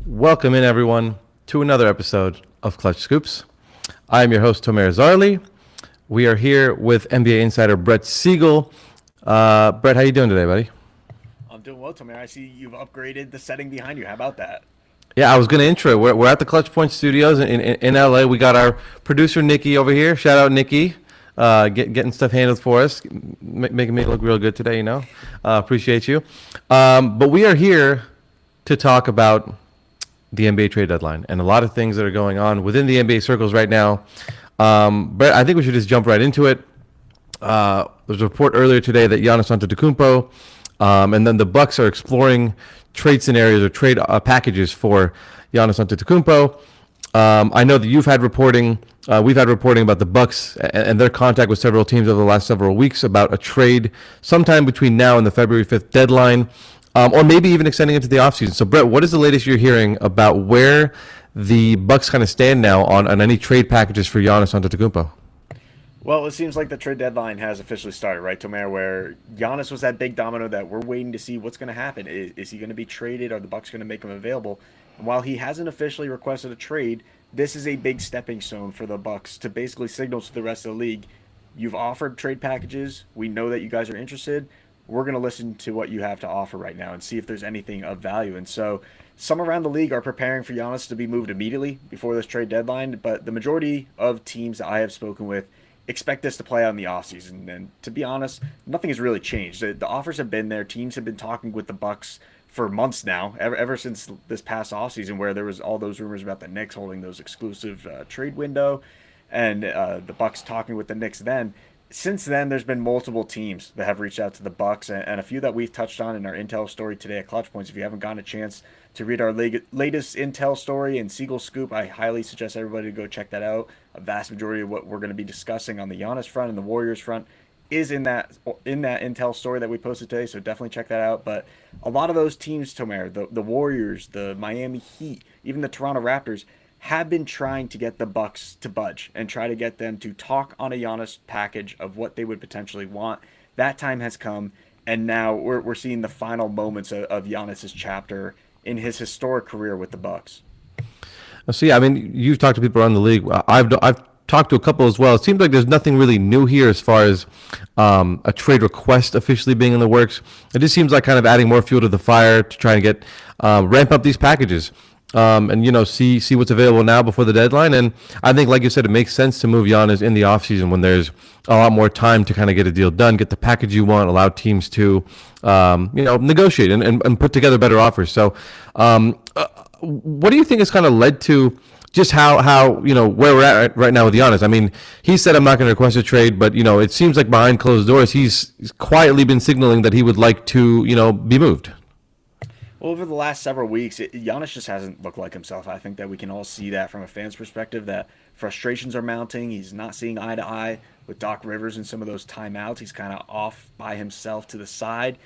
Welcome in, everyone, to another episode of Clutch Scoops. I am your host, Tomer Azarly. We are here with NBA insider Brett Siegel. Brett, how you doing today, buddy? I'm doing well, Tomer. I see you've upgraded the setting behind you. How about that? Yeah, I was going to intro. We're at the ClutchPoints studios in LA. We got our producer, Nikki, over here. Shout out, Nikki. Getting stuff handled for us, making me look real good today, appreciate you. But we are here to talk about the NBA trade deadline and a lot of things that are going on within the NBA circles right now. But I think we should just jump right into it. There's a report earlier today that Giannis Antetokounmpo and then the Bucks are exploring trade scenarios or trade packages for Giannis Antetokounmpo. I know that you've had reporting. We've had reporting about the Bucks and their contact with several teams over the last several weeks about a trade sometime between now and the February 5th deadline. Or maybe even extending into the offseason. So, Brett, what is the latest you're hearing about where the Bucks kind of stand now on any trade packages for Giannis Antetokounmpo? Well, it seems like the trade deadline has officially started, right, Tomer? Where Giannis was that big domino that we're waiting to see what's going to happen. Is he going to be traded? Are the Bucks going to make him available? And while he hasn't officially requested a trade, this is a big stepping stone for the Bucks to basically signal to the rest of the league, you've offered trade packages. We know that you guys are interested. We're going to listen to what you have to offer right now and see if there's anything of value. And so some around the league are preparing for Giannis to be moved immediately before this trade deadline, but the majority of teams that I have spoken with expect this to play out in the offseason. And to be honest, nothing has really changed. The offers have been there. Teams have been talking with the Bucks for months now, ever since this past offseason where there was all those rumors about the Knicks holding those exclusive trade window and the Bucks talking with the Knicks then. Since then, there's been multiple teams that have reached out to the Bucks, and a few that we've touched on in our intel story today at Clutch Points. If you haven't gotten a chance to read our latest intel story and Siegel scoop, I highly suggest everybody to go check that out. A vast majority of what we're going to be discussing on the Giannis front and the Warriors front is in that intel story that we posted today, so definitely check that out. But a lot of those teams, Tomer, the Warriors, the Miami Heat, even the Toronto Raptors, have been trying to get the Bucks to budge and try to get them to talk on a Giannis package of what they would potentially want. That time has come, and now we're seeing the final moments of Giannis's chapter in his historic career with the Bucks. So, yeah, I mean, you've talked to people around the league. I've talked to a couple as well. It seems like there's nothing really new here as far as a trade request officially being in the works. It just seems like kind of adding more fuel to the fire to try and get ramp up these packages. And see what's available now before the deadline. And I think, like you said, it makes sense to move Giannis in the offseason when there's a lot more time to kind of get a deal done, get the package you want, allow teams to negotiate and put together better offers. So what do you think has kind of led to just how where we're at right now with Giannis? I mean, he said I'm not going to request a trade, but it seems like behind closed doors he's quietly been signaling that he would like to be moved. Well, over the last several weeks, Giannis just hasn't looked like himself. I think that we can all see that from a fan's perspective, that frustrations are mounting. He's not seeing eye to eye with Doc Rivers in some of those timeouts. He's kind of off by himself to the side,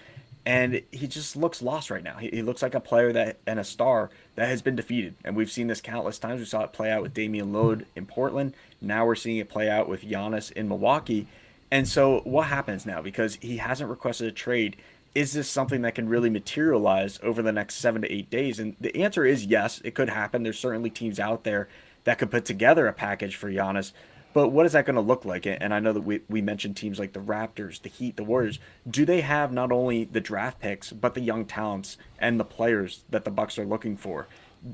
and he just looks lost right now. He looks like a player that and a star that has been defeated, and we've seen this countless times. We saw it play out with Damian Lillard in Portland. Now we're seeing it play out with Giannis in Milwaukee. And so what happens now? Because he hasn't requested a trade, is this something that can really materialize over the next 7 to 8 days? And the answer is yes, it could happen. There's certainly teams out there that could put together a package for Giannis. But what is that going to look like? And I know that we mentioned teams like the Raptors, the Heat, the Warriors. Do they have not only the draft picks, but the young talents and the players that the Bucks are looking for?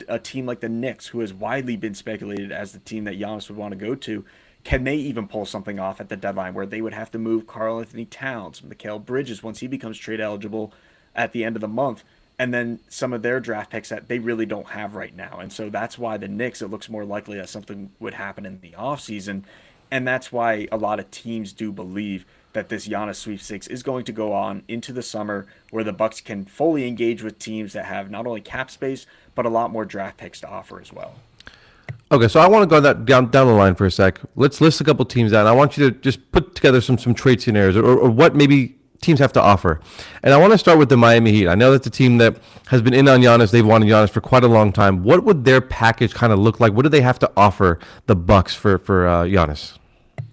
A team like the Knicks, who has widely been speculated as the team that Giannis would want to go to, can they even pull something off at the deadline where they would have to move Karl Anthony Towns, Mikal Bridges once he becomes trade eligible at the end of the month, and then some of their draft picks that they really don't have right now? And so that's why the Knicks, it looks more likely that something would happen in the offseason. And that's why a lot of teams do believe that this Giannis sweepstakes is going to go on into the summer where the Bucks can fully engage with teams that have not only cap space, but a lot more draft picks to offer as well. Okay, so I want to go down the line for a sec. Let's list a couple teams out. And I want you to just put together some trade scenarios or what maybe teams have to offer. And I want to start with the Miami Heat. I know that's a team that has been in on Giannis. They've wanted Giannis for quite a long time. What would their package kind of look like? What do they have to offer the Bucks for Giannis?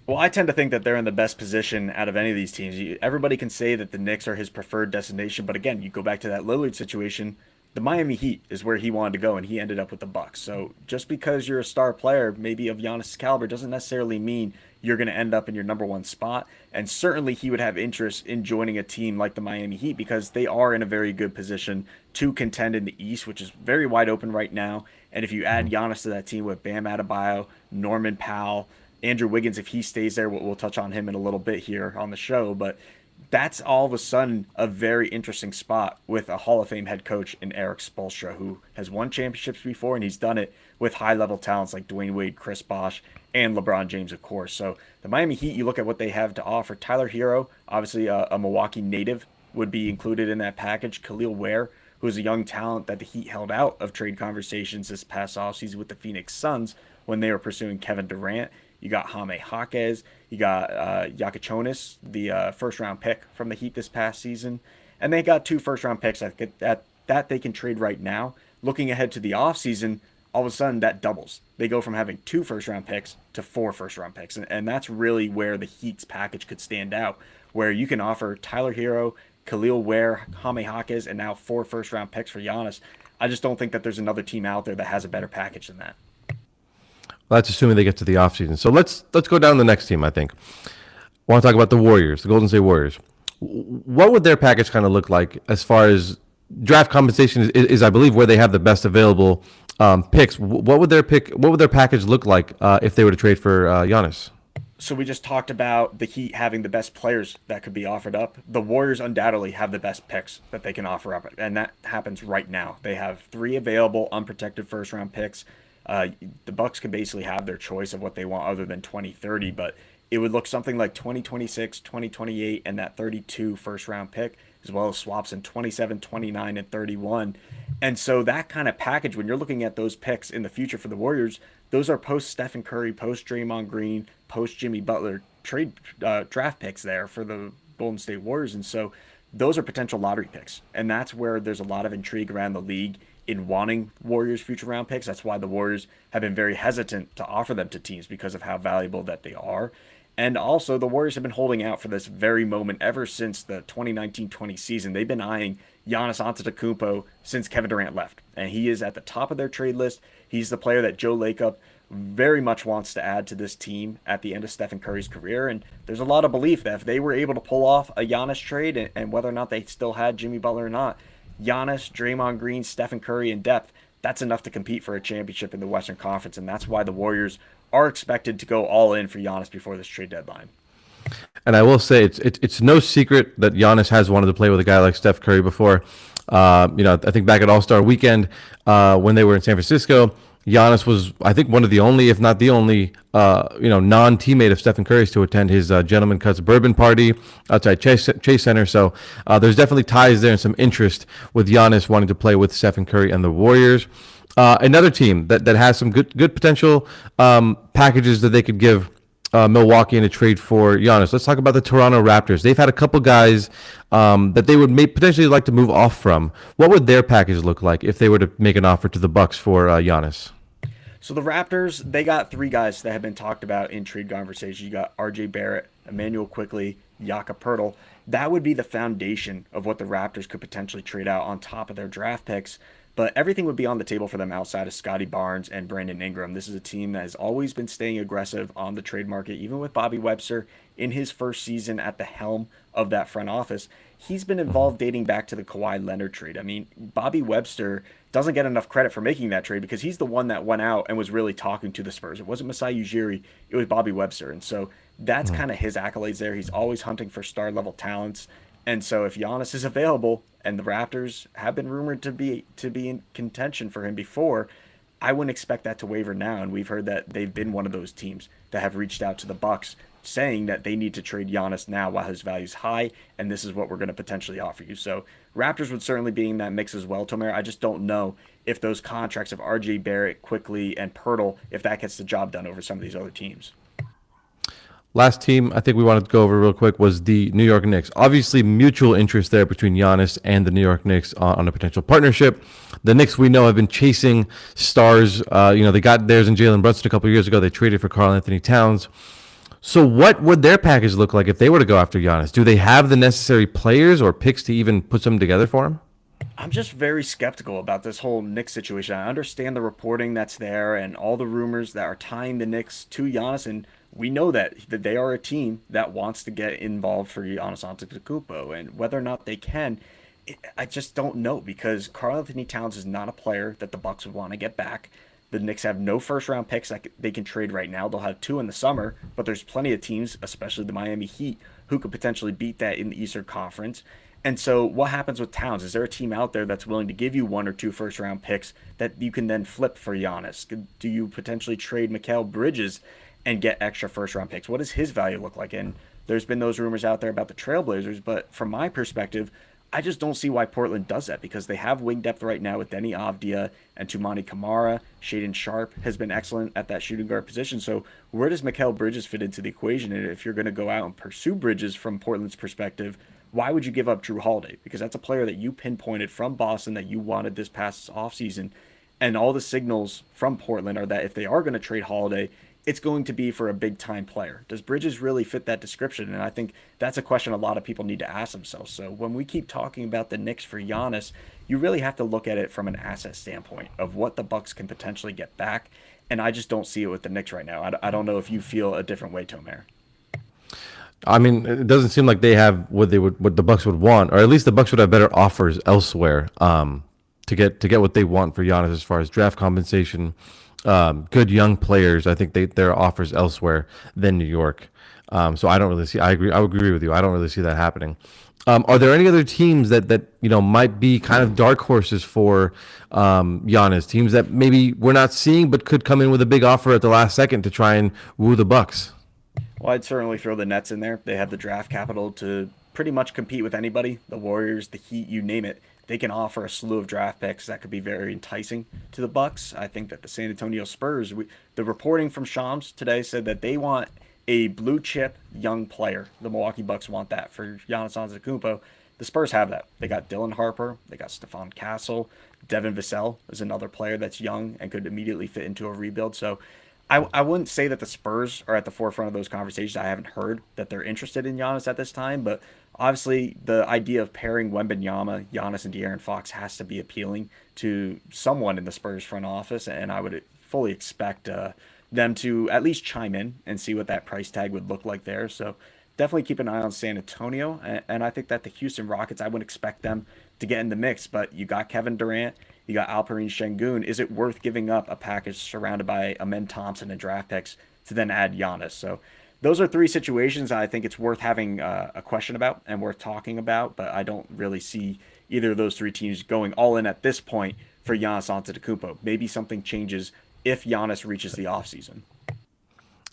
Well, I tend to think that they're in the best position out of any of these teams. Everybody can say that the Knicks are his preferred destination, but again, you go back to that Lillard situation. the Miami Heat is where he wanted to go, and he ended up with the Bucks. So just because you're a star player, maybe of Giannis' caliber, doesn't necessarily mean you're going to end up in your number one spot. And certainly he would have interest in joining a team like the Miami Heat because they are in a very good position to contend in the East, which is very wide open right now. And if you add Giannis to that team with Bam Adebayo, Norman Powell, Andrew Wiggins, if he stays there, we'll touch on him in a little bit here on the show, but that's all of a sudden a very interesting spot with a Hall of Fame head coach in Eric Spoelstra, who has won championships before, and he's done it with high-level talents like Dwayne Wade, Chris Bosh, and LeBron James, of course. So the Miami Heat, you look at what they have to offer. Tyler Hero, obviously a Milwaukee native, would be included in that package. Khalil Ware, who is a young talent that the Heat held out of trade conversations this past offseason with the Phoenix Suns when they were pursuing Kevin Durant. You got Jaime Jaquez. You got Yakichonis, the first-round pick from the Heat this past season. And they got 2 first-round picks that they can trade right now. Looking ahead to the offseason, all of a sudden that doubles. They go from having 2 first-round picks to 4 first-round picks. And that's really where the Heat's package could stand out, where you can offer Tyler Hero, Khalil Ware, Jaime Jaquez, and now 4 first-round picks for Giannis. I just don't think that there's another team out there that has a better package than that. Well, that's assuming they get to the offseason. So let's go down to the next team, I think. I want to talk about the Warriors, the Golden State Warriors. What would their package kind of look like as far as draft compensation is I believe, where they have the best available picks? What would their package look like if they were to trade for Giannis? So we just talked about the Heat having the best players that could be offered up. The Warriors undoubtedly have the best picks that they can offer up, and that happens right now. They have 3 available unprotected first-round picks. The Bucks can basically have their choice of what they want other than 2030, but it would look something like 2026, 2028, and that 32 first-round pick, as well as swaps in 27, 29, and 31. And so that kind of package, when you're looking at those picks in the future for the Warriors, those are post-Stephen Curry, post-Draymond Green, post-Jimmy Butler trade draft picks there for the Golden State Warriors. And so those are potential lottery picks. And that's where there's a lot of intrigue around the league in wanting Warriors future round picks. That's why the Warriors have been very hesitant to offer them to teams because of how valuable that they are. And also the Warriors have been holding out for this very moment ever since the 2019-20 season. They've been eyeing Giannis Antetokounmpo since Kevin Durant left. And he is at the top of their trade list. He's the player that Joe Lacob very much wants to add to this team at the end of Stephen Curry's career. And there's a lot of belief that if they were able to pull off a Giannis trade, and whether or not they still had Jimmy Butler or not, Giannis, Draymond Green, Stephen Curry in depth, that's enough to compete for a championship in the Western Conference, and that's why the Warriors are expected to go all in for Giannis before this trade deadline. And I will say it's no secret that Giannis has wanted to play with a guy like Steph Curry before. I think back at All-Star Weekend when they were in San Francisco, Giannis was, I think, one of the only, if not the only, non-teammate of Stephen Curry's to attend his Gentleman Cuts bourbon party outside Chase Center. So there's definitely ties there and some interest with Giannis wanting to play with Stephen Curry and the Warriors. Another team that has some good potential packages that they could give Milwaukee in a trade for Giannis. Let's talk about the Toronto Raptors. They've had a couple guys that they would potentially like to move off from. What would their package look like if they were to make an offer to the Bucks for Giannis? So the Raptors, they got 3 guys that have been talked about in trade conversations. You got RJ Barrett, Emmanuel Quickley, Jakob Poeltl. That would be the foundation of what the Raptors could potentially trade out on top of their draft picks. But everything would be on the table for them outside of Scotty Barnes and Brandon Ingram. This is a team that has always been staying aggressive on the trade market, even with Bobby Webster in his first season at the helm of that front office. He's been involved dating back to the Kawhi Leonard trade. I mean, Bobby Webster doesn't get enough credit for making that trade because he's the one that went out and was really talking to the Spurs. It wasn't Masai Ujiri, it was Bobby Webster. And so that's kind of his accolades there. He's always hunting for star-level talents. And so if Giannis is available, and the Raptors have been rumored to be in contention for him before, I wouldn't expect that to waver now. And we've heard that they've been one of those teams that have reached out to the Bucks saying that they need to trade Giannis now while his value's high, and this is what we're going to potentially offer you. So Raptors would certainly be in that mix as well, Tomer. I just don't know if those contracts of RJ Barrett, Quickley, and Poeltl, if that gets the job done over some of these other teams. Last team I think we wanted to go over real quick was the New York Knicks. Obviously, mutual interest there between Giannis and the New York Knicks on a potential partnership. The Knicks, we know, have been chasing stars. They got theirs in Jalen Brunson a couple of years ago. They traded for Karl Anthony Towns. So what would their package look like if they were to go after Giannis? Do they have the necessary players or picks to even put something together for him? I'm just very skeptical about this whole Knicks situation. I understand the reporting that's there and all the rumors that are tying the Knicks to Giannis, and we know that they are a team that wants to get involved for Giannis Antetokounmpo, and whether or not they can, I just don't know because Karl Anthony Towns is not a player that the Bucks would want to get back. The Knicks have no first round picks that they can trade right now. They'll have two in the summer, but there's plenty of teams, especially the Miami Heat, who could potentially beat that in the Eastern Conference. And so, what happens with Towns? Is there a team out there that's willing to give you one or two first round picks that you can then flip for Giannis? Do you potentially trade Mikal Bridges and get extra first round picks? What does his value look like? And there's been those rumors out there about the Trailblazers, but from my perspective, I just don't see why Portland does that because they have wing depth right now with Denny Avdia and Tumani Kamara. Shaden Sharp has been excellent at that shooting guard position. So where does Mikal Bridges fit into the equation? And if you're going to go out and pursue Bridges from Portland's perspective, why would you give up Drew Holiday? Because that's a player that you pinpointed from Boston that you wanted this past offseason. And all the signals from Portland are that if they are going to trade Holiday, it's going to be for a big time player. Does Bridges really fit that description? And I think that's a question a lot of people need to ask themselves. So when we keep talking about the Knicks for Giannis, you really have to look at it from an asset standpoint of what the Bucks can potentially get back. And I just don't see it with the Knicks right now. I don't know if you feel a different way, Tomer. I mean, it doesn't seem like they have what the Bucks would want, or at least the Bucks would have better offers elsewhere to get what they want for Giannis as far as draft compensation, good young players. I think there are offers elsewhere than New York. So I don't really see. I agree. I would agree with you. I don't really see that happening. Are there any other teams that might be kind of dark horses for Giannis? Teams that maybe we're not seeing but could come in with a big offer at the last second to try and woo the Bucks. Well, I'd certainly throw the Nets in there. They have the draft capital to pretty much compete with anybody. The Warriors, the Heat, you name it. They can offer a slew of draft picks that could be very enticing to the Bucks. I think that the San Antonio Spurs, the reporting from Shams today said that they want a blue chip young player. The Milwaukee Bucks want that for Giannis Antetokounmpo. The Spurs have that. They got Dylan Harper. They got Stephon Castle. Devin Vassell is another player that's young and could immediately fit into a rebuild. So I wouldn't say that the Spurs are at the forefront of those conversations. I haven't heard that they're interested in Giannis at this time, but obviously the idea of pairing Wembanyama, Giannis, and De'Aaron Fox has to be appealing to someone in the Spurs front office, and I would fully expect them to at least chime in and see what that price tag would look like there. So definitely keep an eye on San Antonio, and I think that the Houston Rockets, I wouldn't expect them to get in the mix, but you got Kevin Durant, you got Alperen Şengün. Is it worth giving up a package surrounded by Amen Thompson and draft picks to then add Giannis? So those are three situations I think it's worth having a question about and worth talking about, but I don't really see either of those three teams going all in at this point for Giannis Antetokounmpo. Maybe something changes if Giannis reaches the offseason.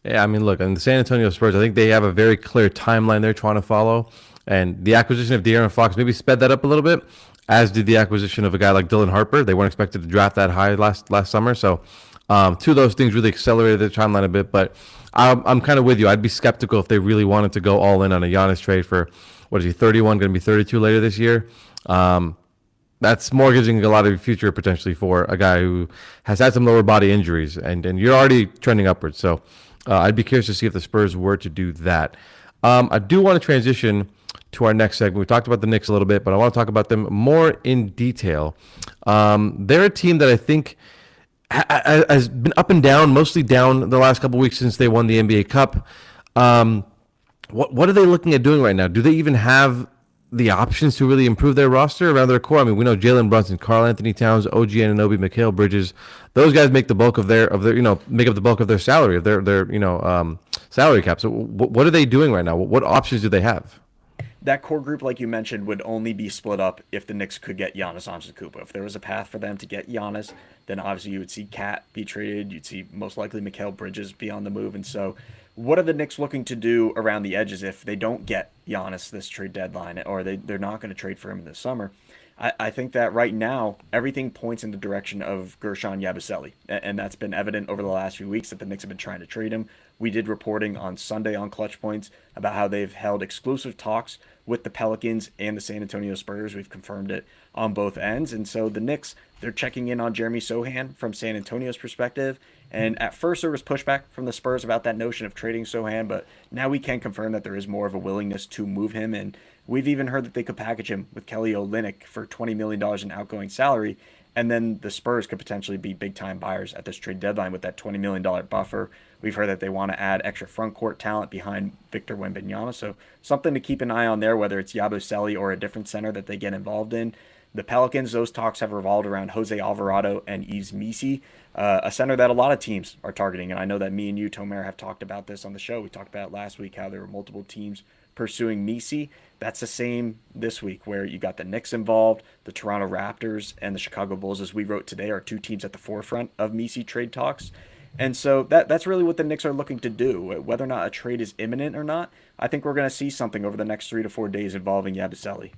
Yeah, I mean, look, and the San Antonio Spurs, I think they have a very clear timeline they're trying to follow, and the acquisition of De'Aaron Fox maybe sped that up a little bit, as did the acquisition of a guy like Dylan Harper. They weren't expected to draft that high last summer, so two of those things really accelerated the timeline a bit. But I'm kind of with you. I'd be skeptical if they really wanted to go all in on a Giannis trade for what is he 31, going to be 32 later this year. That's mortgaging a lot of your future potentially for a guy who has had some lower body injuries, and you're already trending upwards. So I'd be curious to see if the Spurs were to do that. I do want to transition to our next segment. We talked about the Knicks a little bit, but I want to talk about them more in detail. They're a team that I think has been up and down, mostly down the last couple of weeks since they won the NBA Cup. What are they looking at doing right now? Do they even have the options to really improve their roster around their core? I mean, we know Jalen Brunson, Karl Anthony Towns, OG Anunoby, Mikal Bridges. Those guys make the bulk of their make up the bulk of their salary, of their salary cap. So what are they doing right now? What options do they have? That core group, like you mentioned, would only be split up if the Knicks could get Giannis Antetokounmpo. If there was a path for them to get Giannis, then obviously you would see Cat be traded. You'd see most likely Mikal Bridges be on the move. And so what are the Knicks looking to do around the edges if they don't get Giannis this trade deadline, or they're not going to trade for him in the summer? I think that right now everything points in the direction of Gershon Yabusele, and that's been evident over the last few weeks that the Knicks have been trying to trade him. We did reporting on Sunday on Clutch Points about how they've held exclusive talks with the Pelicans and the San Antonio Spurs. We've confirmed it on both ends, and so the Knicks, they're checking in on Jeremy Sohan from San Antonio's perspective, And at first there was pushback from the Spurs about that notion of trading Sohan, but now we can confirm that there is more of a willingness to move him. And we've even heard that they could package him with Kelly Olynyk for $20 million in outgoing salary. And then the Spurs could potentially be big time buyers at this trade deadline with that $20 million buffer. We've heard that they want to add extra front court talent behind Victor Wembanyama. So something to keep an eye on there, whether it's Yabusele or a different center that they get involved in. The Pelicans, those talks have revolved around Jose Alvarado and Yves Missi, a center that a lot of teams are targeting. And I know that me and you, Tomer, have talked about this on the show. We talked about it last week, how there were multiple teams pursuing Missi. That's the same this week, where you got the Knicks involved, the Toronto Raptors, and the Chicago Bulls, as we wrote today, are two teams at the forefront of Missi trade talks. And so that's really what the Knicks are looking to do. Whether or not a trade is imminent or not, I think we're going to see something over the next 3 to 4 days involving Yabusele.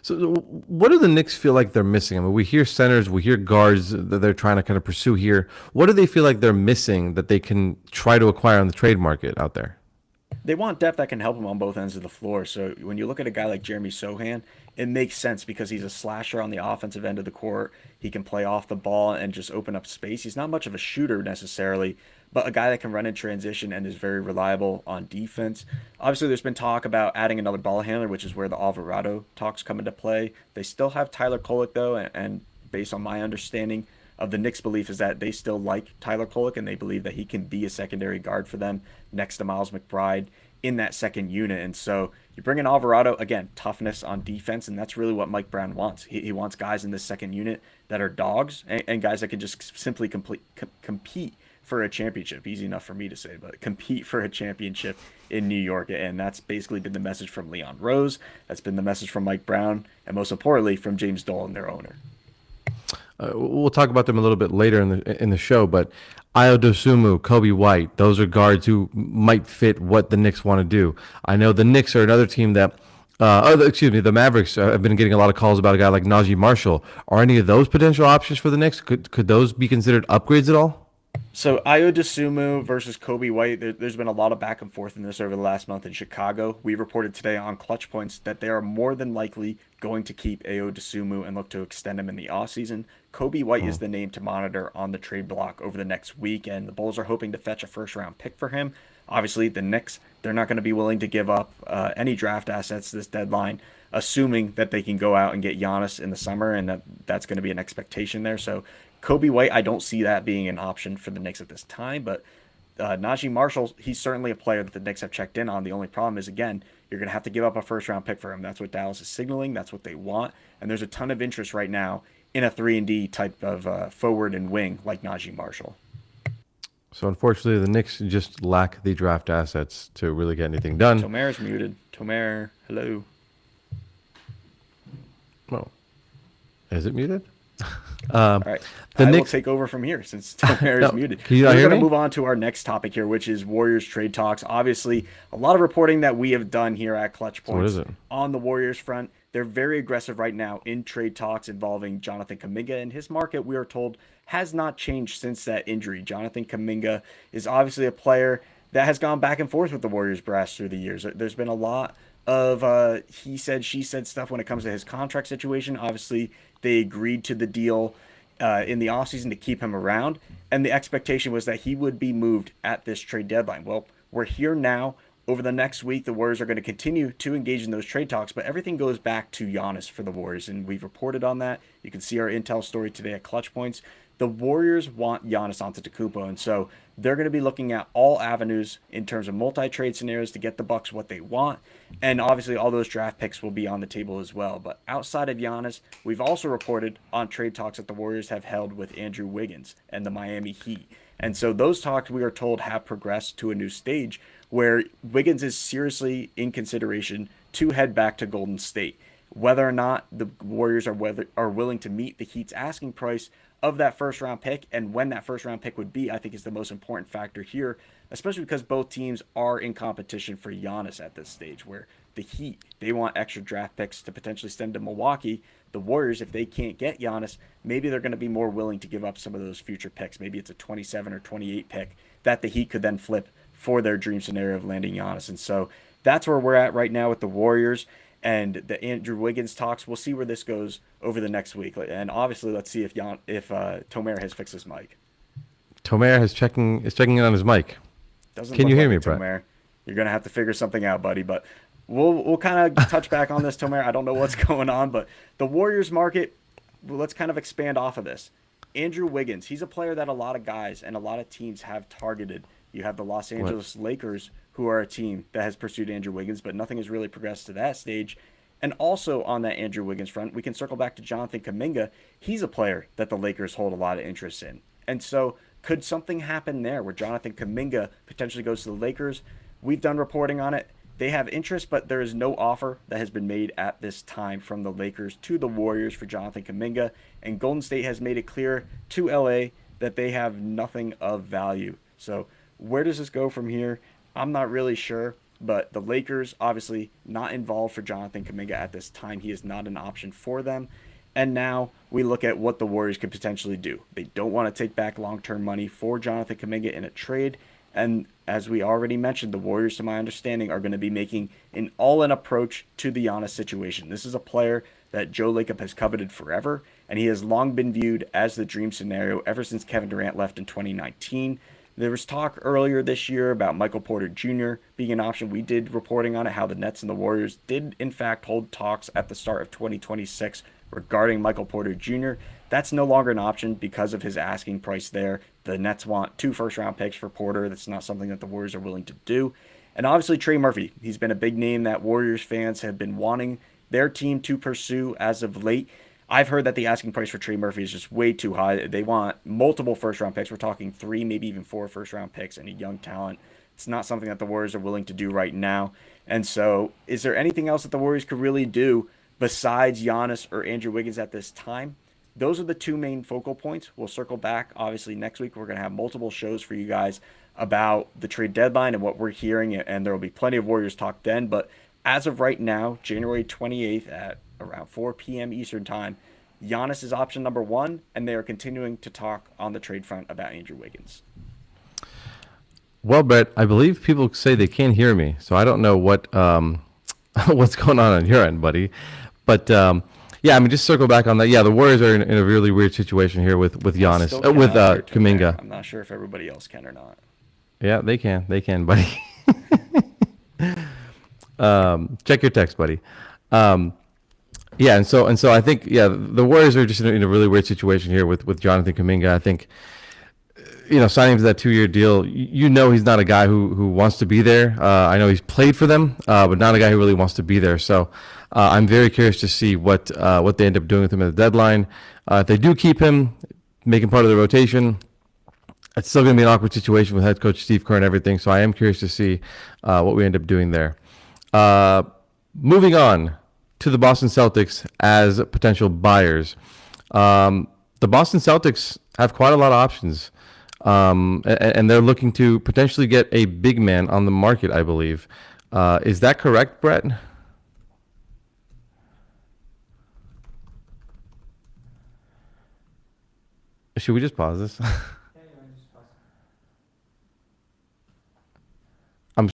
So, what do the Knicks feel like they're missing? I mean, we hear centers, we hear guards that they're trying to kind of pursue here. What do they feel like they're missing that they can try to acquire on the trade market out there? They want depth that can help them on both ends of the floor. So when you look at a guy like Jeremy Sohan, it makes sense because he's a slasher on the offensive end of the court. He can play off the ball and just open up space. He's not much of a shooter necessarily, but a guy that can run in transition and is very reliable on defense. Obviously, there's been talk about adding another ball handler, which is where the Alvarado talks come into play. They still have Tyler Kolek, though, and based on my understanding of the Knicks' belief is that they still like Tyler Kolek and they believe that he can be a secondary guard for them next to Miles McBride in that second unit. And so you bring in Alvarado, again, toughness on defense, and that's really what Mike Brown wants. He wants guys in this second unit that are dogs and guys that can just simply compete for a championship. Easy enough for me to say, but compete for a championship in New York. And that's basically been the message from Leon Rose. That's been the message from Mike Brown, and most importantly, from James Dolan, their owner. We'll talk about them a little bit later in the show, but Ayo Dosunmu, Kobe White, those are guards who might fit what the Knicks want to do. I know the Knicks are another team that, the Mavericks have been getting a lot of calls about a guy like Najee Marshall. Are any of those potential options for the Knicks? Could those be considered upgrades at all? So Ayo Dosunmu versus Kobe White, there's been a lot of back and forth in this over the last month in Chicago. We reported today on ClutchPoints that they are more than likely going to keep Ayo Dosunmu and look to extend him in the offseason. Kobe White is the name to monitor on the trade block over the next week, and the Bulls are hoping to fetch a first-round pick for him. Obviously, the Knicks, they're not going to be willing to give up any draft assets this deadline, assuming that they can go out and get Giannis in the summer, and that's going to be an expectation there. So Kobe White, I don't see that being an option for the Knicks at this time, but Najee Marshall, he's certainly a player that the Knicks have checked in on. The only problem is, again, you're going to have to give up a first-round pick for him. That's what Dallas is signaling. That's what they want, and there's a ton of interest right now in a 3-and-D type of forward and wing like Najee Marshall. So unfortunately, the Knicks just lack the draft assets to really get anything done. Tomer is muted. Tomer, hello. Oh, is it muted? All right. I will take over from here since Tomer is muted. Can you not hear We're going me? to move on to our next topic here, which is Warriors trade talks. Obviously, a lot of reporting that we have done here at Clutch So what is Points it? on the Warriors front. They're very aggressive right now in trade talks involving Jonathan Kuminga, and his market, we are told, has not changed since that injury. Jonathan Kuminga is obviously a player that has gone back and forth with the Warriors brass through the years. There's been a lot of he said, she said stuff when it comes to his contract situation. Obviously, they agreed to the deal in the offseason to keep him around, and the expectation was that he would be moved at this trade deadline. Well, we're here now. Over the next week, the Warriors are going to continue to engage in those trade talks, but everything goes back to Giannis for the Warriors, and we've reported on that. You can see our intel story today at Clutch Points. The Warriors want Giannis Antetokounmpo, and so they're going to be looking at all avenues in terms of multi-trade scenarios to get the Bucks what they want, and obviously all those draft picks will be on the table as well. But outside of Giannis, we've also reported on trade talks that the Warriors have held with Andrew Wiggins and the Miami Heat. And so those talks, we are told, have progressed to a new stage where Wiggins is seriously in consideration to head back to Golden State. Whether or not the Warriors are willing to meet the Heat's asking price of that first-round pick and when that first-round pick would be, I think is the most important factor here, especially because both teams are in competition for Giannis at this stage, where the Heat, they want extra draft picks to potentially send to Milwaukee. The Warriors, if they can't get Giannis, maybe they're going to be more willing to give up some of those future picks. Maybe it's a 27 or 28 pick that the Heat could then flip for their dream scenario of landing Giannis. And so that's where we're at right now with the Warriors and the Andrew Wiggins talks. We'll see where this goes over the next week. And obviously, let's see if Tomer has fixed his mic. Tomer is checking in on his mic. Doesn't Can look you hear like me, it, Brett? Tomer. You're gonna have to figure something out, buddy. But we'll kind of touch back on this, Tomer. I don't know what's going on, but the Warriors market. Well, let's kind of expand off of this. Andrew Wiggins, he's a player that a lot of guys and a lot of teams have targeted. You have the Los What? Angeles Lakers, who are a team that has pursued Andrew Wiggins, but nothing has really progressed to that stage. And also on that Andrew Wiggins front, we can circle back to Jonathan Kuminga. He's a player that the Lakers hold a lot of interest in. And so, could something happen there where Jonathan Kuminga potentially goes to the Lakers? We've done reporting on it. They have interest, but there is no offer that has been made at this time from the Lakers to the Warriors for Jonathan Kuminga. And Golden State has made it clear to LA that they have nothing of value. So, where does this go from here? I'm not really sure. But the Lakers, obviously, not involved for Jonathan Kuminga at this time. He is not an option for them. And now we look at what the Warriors could potentially do. They don't want to take back long-term money for Jonathan Kuminga in a trade. And as we already mentioned, the Warriors, to my understanding, are going to be making an all-in approach to the Giannis situation. This is a player that Joe Lacob has coveted forever, and he has long been viewed as the dream scenario ever since Kevin Durant left in 2019. There was talk earlier this year about Michael Porter Jr. being an option. We did reporting on it, how the Nets and the Warriors did, in fact, hold talks at the start of 2026 regarding Michael Porter Jr. That's no longer an option because of his asking price there. The Nets want 2 first-round picks for Porter. That's not something that the Warriors are willing to do. And obviously, Trey Murphy. He's been a big name that Warriors fans have been wanting their team to pursue as of late. I've heard that the asking price for Trey Murphy is just way too high. They want multiple first-round picks. We're talking 3, maybe even 4 first-round picks and a young talent. It's not something that the Warriors are willing to do right now. And so, is there anything else that the Warriors could really do besides Giannis or Andrew Wiggins at this time? Those are the 2 main focal points. We'll circle back, obviously, next week. We're going to have multiple shows for you guys about the trade deadline and what we're hearing, and there will be plenty of Warriors talk then. But as of right now, January 28th at around 4 p.m. Eastern time, Giannis is option number 1, and they are continuing to talk on the trade front about Andrew Wiggins. Well, Brett, I believe people say they can't hear me, so I don't know what what's going on your end, buddy. But yeah, I mean, just circle back on that. Yeah, the Warriors are in a really weird situation here with Giannis, Still with cannot hear Tomer. Kuminga. I'm not sure if everybody else can or not. Yeah, they can, buddy. Check your text, buddy. Yeah, and so I think the Warriors are just in a really weird situation here with Jonathan Kuminga. I think signing him to that 2-year deal. He's not a guy who wants to be there. I know he's played for them, but not a guy who really wants to be there. So I'm very curious to see what they end up doing with him at the deadline. If they do keep him, make him part of the rotation, it's still going to be an awkward situation with head coach Steve Kerr and everything. So I am curious to see what we end up doing there. Moving on to the Boston Celtics as potential buyers. The Boston Celtics have quite a lot of options, and they're looking to potentially get a big man on the market, I believe. Is that correct, Brett? Should we just pause this?